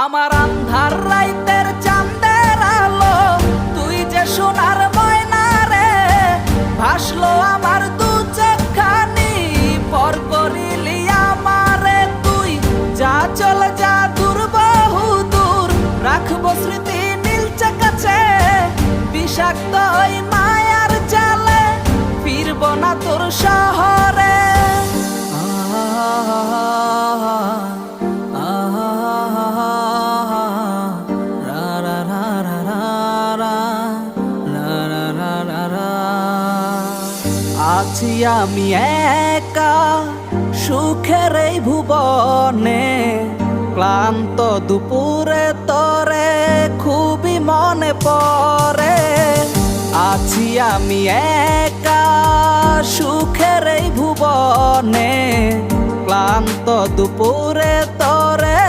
আমার আন্ধার রাইতের চাঁদের আলো, তুই যে সোনার ময়না রে, ভাসলো আমার দু চোখখানি, পর করিলি আমারে তুই। যা চলে যা দূর বহু দূর, রাখবো স্মৃতি নীলচে কাছে, বিষাক্ত ওই মায়ার জালে ফিরব না তোর শহরে। আছি আমি একা সুখের এই ভুবনে, ক্লান্ত দুপুরে তরে খুবই মনে পড়ে। আছি আমি একা সুখের এই ভুবনে, ক্লান্ত দুপুরে তরে